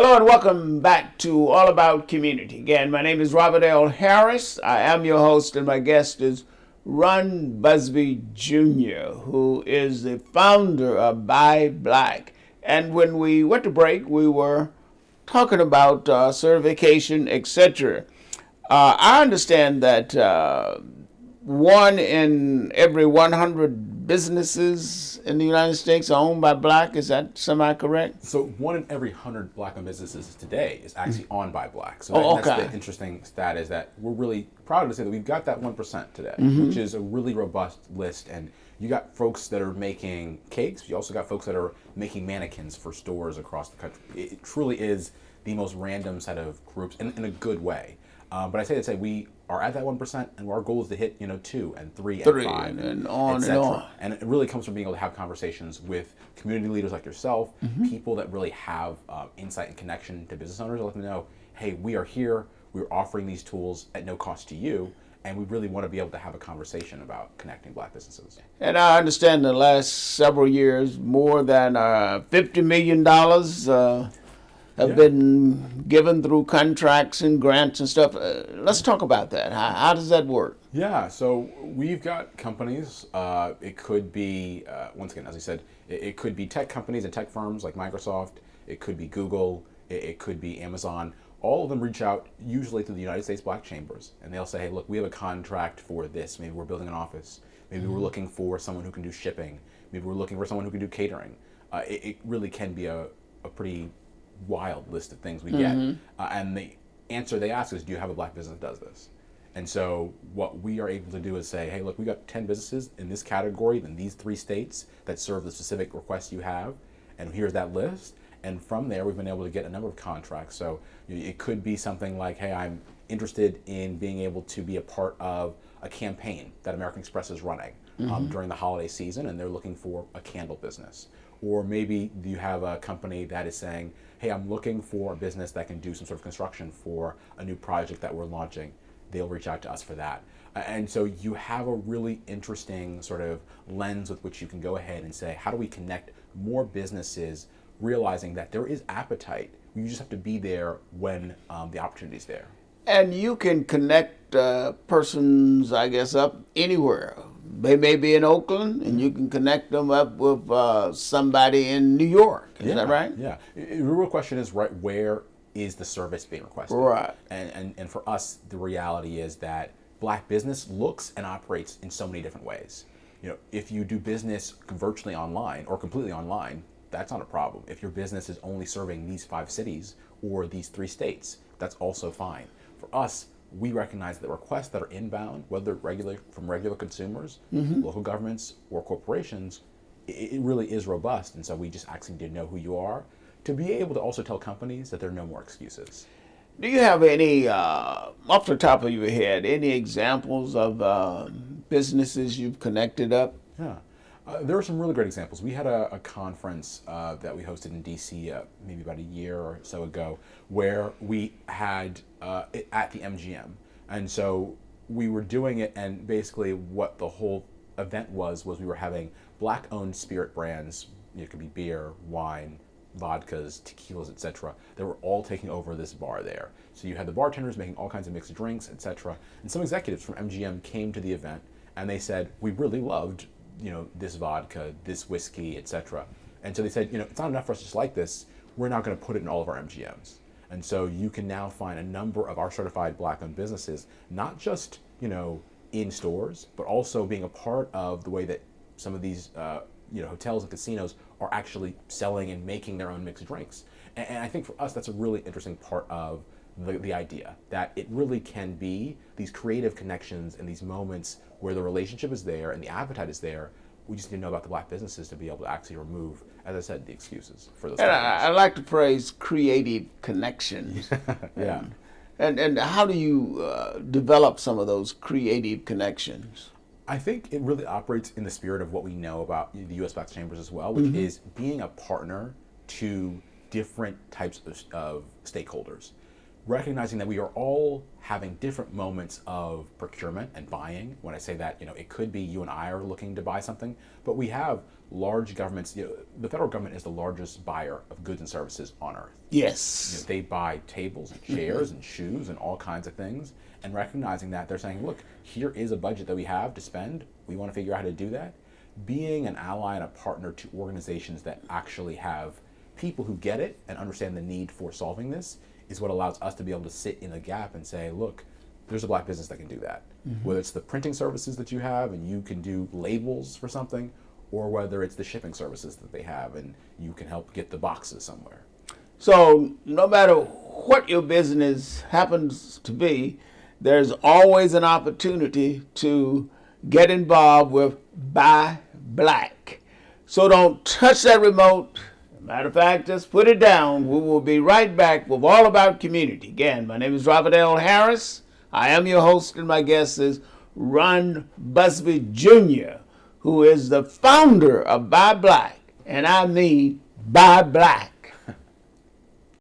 Hello and welcome back to All About Community. Again, my name is Robert L. Harris. I am your host, and my guest is Ron Busby Jr., who is the founder of ByBlack. And when we went to break, we were talking about certification, etc. I understand that one in every 100 businesses in the United States are owned by Black. Is that semi-correct? So one in every 100 Black-owned businesses today is actually on ByBlack. So Oh, that's okay. the interesting stat, is that we're really proud to say that we've got that 1% today, which is a really robust list. And you got folks that are making cakes. You also got folks that are making mannequins for stores across the country. It truly is the most random set of groups in a good way. But I say to say we are at that 1%, and our goal is to hit 2 and 3 and 5 and on and etc. on. And it really comes from being able to have conversations with community leaders like yourself, people that really have insight and connection to business owners. Let them know, hey, we are here. We're offering these tools at no cost to you, and we really want to be able to have a conversation about connecting Black businesses. And I understand the last several years, more than $50 million have been given through contracts and grants and stuff. Let's talk about that. How does that work? Yeah, so we've got companies. It could be, once again, as I said, it could be tech companies and tech firms like Microsoft. It could be Google. It could be Amazon. All of them reach out usually to the United States Black Chambers, and they'll say, hey, look, we have a contract for this. Maybe we're building an office. Maybe we're looking for someone who can do shipping. Maybe we're looking for someone who can do catering. It really can be a pretty wild list of things we get. And the answer they ask is, do you have a Black business that does this? And so what we are able to do is say, hey, look, we got 10 businesses in this category in these 3 states that serve the specific requests you have, and here's that list. And from there, we've been able to get a number of contracts. So it could be something like, hey, I'm interested in being able to be a part of a campaign that American Express is running during the holiday season, and they're looking for a candle business. Or maybe you have a company that is saying, hey, I'm looking for a business that can do some sort of construction for a new project that we're launching. They'll reach out to us for that. And so you have a really interesting sort of lens with which you can go ahead and say, how do we connect more businesses, realizing that there is appetite. You just have to be there when the opportunity's there. And you can connect persons, I guess, up anywhere. They may be in Oakland, and you can connect them up with somebody in New York. Is that right? Yeah. The real question is, right, where is the service being requested? Right. And for us, the reality is that Black business looks and operates in so many different ways. If you do business virtually online or completely online, that's not a problem. If your business is only serving these 5 cities or these 3 states, that's also fine. For us, we recognize that requests that are inbound, whether from regular consumers, local governments, or corporations, it really is robust. And so we just actually need to know who you are to be able to also tell companies that there are no more excuses. Do you have any, off the top of your head, any examples of businesses you've connected up? Yeah. There are some really great examples. We had a conference that we hosted in DC maybe about a year or so ago, where we had it at the MGM. And so we were doing it, and basically what the whole event was we were having Black-owned spirit brands. It could be beer, wine, vodkas, tequilas, etc. They were all taking over this bar there. So you had the bartenders making all kinds of mixed drinks, etc. And some executives from MGM came to the event, and they said, we really loved this vodka, this whiskey, etc. And so they said, it's not enough for us to just like this. We're not going to put it in all of our MGMs. And so you can now find a number of our certified Black-owned businesses, not just in stores, but also being a part of the way that some of these hotels and casinos are actually selling and making their own mixed drinks. And I think for us, that's a really interesting part of the idea, that it really can be these creative connections and these moments where the relationship is there and the appetite is there. We just need to know about the Black businesses to be able to actually remove, as I said, the excuses for those. And I like the phrase creative connections. Yeah. And how do you develop some of those creative connections? I think it really operates in the spirit of what we know about the U.S. Black Chambers as well, which is being a partner to different types of stakeholders. recognizing that we are all having different moments of procurement and buying. When I say that, it could be you and I are looking to buy something, but we have large governments. The federal government is the largest buyer of goods and services on earth. Yes. They buy tables and chairs and shoes and all kinds of things, and recognizing that, they're saying, look, here is a budget that we have to spend. We want to figure out how to do that. Being an ally and a partner to organizations that actually have people who get it and understand the need for solving this is what allows us to be able to sit in a gap and say, look, there's a Black business that can do that. Whether it's the printing services that you have and you can do labels for something, or whether it's the shipping services that they have and you can help get the boxes somewhere. So no matter what your business happens to be, there's always an opportunity to get involved with ByBlack. So don't touch that remote. Matter of fact, just put it down. We will be right back with All About Community. Again, my name is Robert L. Harris. I am your host, and my guest is Ron Busby Jr., who is the founder of ByBlack, and I mean ByBlack.